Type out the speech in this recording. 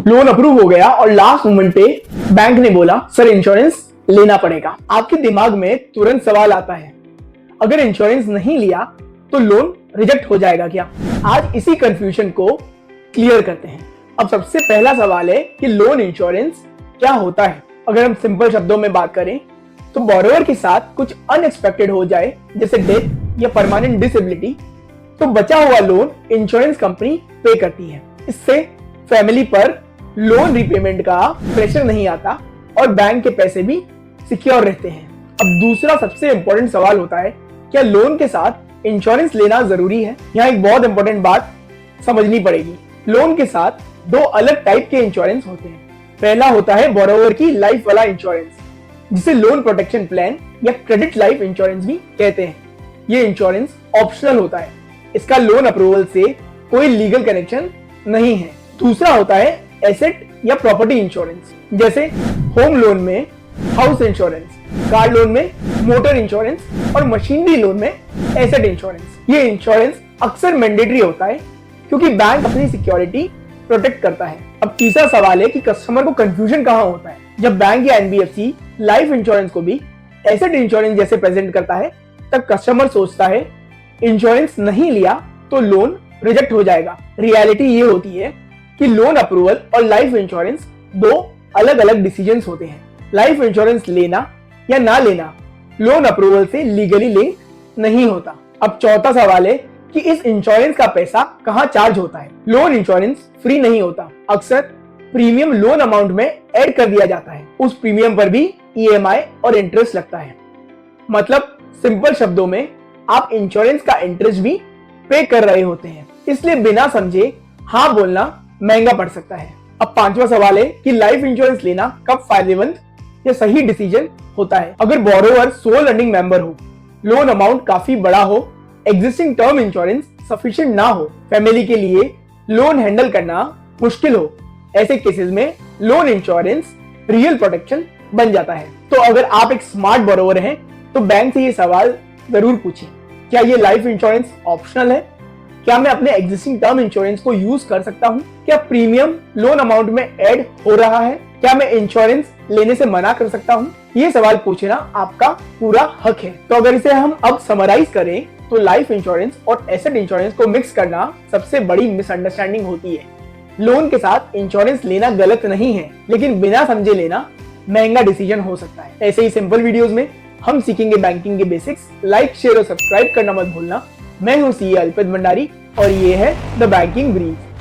Loan approve हो गया और लास्ट मोमेंट पे बैंक ने बोला सर इंश्योरेंस लेना पड़ेगा। आपके दिमाग में तुरंत सवाल आता है, अगर इंश्योरेंस नहीं लिया तो लोन रिजेक्ट हो जाएगा क्या? आज इसी कंफ्यूजन को क्लियर करते हैं। अब सबसे पहला सवाल है कि लोन इंश्योरेंस क्या होता है। अगर हम सिंपल शब्दों में बात करें तो बोरोवर के साथ कुछ अनएक्सपेक्टेड हो जाए जैसे डेथ या परमानेंट डिसेबिलिटी, तो बचा हुआ लोन इंश्योरेंस कंपनी पे करती है। इससे फैमिली पर लोन रिपेमेंट का प्रेशर नहीं आता और बैंक के पैसे भी सिक्योर रहते हैं। अब दूसरा सबसे इंपॉर्टेंट सवाल होता है, क्या लोन के साथ इंश्योरेंस लेना जरूरी है? यहाँ एक बहुत इंपॉर्टेंट बात समझनी पड़ेगी। लोन के साथ दो अलग टाइप के इंश्योरेंस होते हैं। पहला होता है बोरोवर की लाइफ वाला इंश्योरेंस, जिसे लोन प्रोटेक्शन प्लान या क्रेडिट लाइफ इंश्योरेंस भी कहते हैं। ये इंश्योरेंस ऑप्शनल होता है, इसका लोन अप्रूवल से कोई लीगल कनेक्शन नहीं है। दूसरा होता है एसेट या प्रॉपर्टी इंश्योरेंस, जैसे होम लोन में हाउस इंश्योरेंस, कार लोन में मोटर इंश्योरेंस और मशीनरी लोन में एसेट इंश्योरेंस। ये इंश्योरेंस अक्सर मैंडेटरी होता है क्योंकि बैंक अपनी सिक्योरिटी प्रोटेक्ट करता है। अब तीसरा सवाल है कि कस्टमर को कंफ्यूजन कहां होता है। जब बैंक या एनबीएफसी लाइफ इंश्योरेंस को भी एसेट इंश्योरेंस जैसे प्रेजेंट करता है, तब कस्टमर सोचता है इंश्योरेंस नहीं लिया तो लोन रिजेक्ट हो जाएगा। रियलिटी ये होती है कि लोन अप्रूवल और लाइफ इंश्योरेंस दो अलग अलग डिसीजंस होते हैं। लाइफ इंश्योरेंस लेना या ना लेना लोन अप्रूवल से लीगली लिंक नहीं होता। अब चौथा सवाल है कि इस इंश्योरेंस का पैसा कहां चार्ज होता है। लोन इंश्योरेंस फ्री नहीं होता, अक्सर प्रीमियम लोन अमाउंट में ऐड कर दिया जाता है। उस प्रीमियम पर भी ईएमआई और इंटरेस्ट लगता है। मतलब सिंपल शब्दों में आप इंश्योरेंस का इंटरेस्ट भी पे कर रहे होते हैं, इसलिए बिना समझे हाँ बोलना महंगा पड़ सकता है। अब पांचवा सवाल है कि लाइफ इंश्योरेंस लेना कब फायदेमंद या सही डिसीजन होता है। अगर बोरोवर सोल अर्निंग मेंबर हो, लोन अमाउंट काफी बड़ा हो, एग्जिस्टिंग टर्म इंश्योरेंस सफिशिएंट ना हो, फैमिली के लिए लोन हैंडल करना मुश्किल हो, ऐसे केसेस में लोन इंश्योरेंस रियल प्रोटेक्शन बन जाता है। तो अगर आप एक स्मार्ट बोरोवर हैं तो बैंक से ये सवाल जरूर पूछें, क्या ये लाइफ इंश्योरेंस ऑप्शनल है? क्या मैं अपने एग्जिस्टिंग टर्म इंश्योरेंस को यूज कर सकता हूँ? क्या प्रीमियम लोन अमाउंट में ऐड हो रहा है? क्या मैं इंश्योरेंस लेने से मना कर सकता हूँ? ये सवाल पूछना आपका पूरा हक है। तो अगर इसे हम अब समराइज करें तो लाइफ इंश्योरेंस और एसेट इंश्योरेंस को मिक्स करना सबसे बड़ी मिसअंडरस्टैंडिंग होती है। लोन के साथ इंश्योरेंस लेना गलत नहीं है, लेकिन बिना समझे लेना महंगा डिसीजन हो सकता है। ऐसे ही सिंपल वीडियोस में हम सीखेंगे बैंकिंग के बेसिक्स। लाइक, शेयर और सब्सक्राइब करना मत भूलना। मैं हूं सीए अल्पित भंडारी और ये है द बैंकिंग ब्रीफ।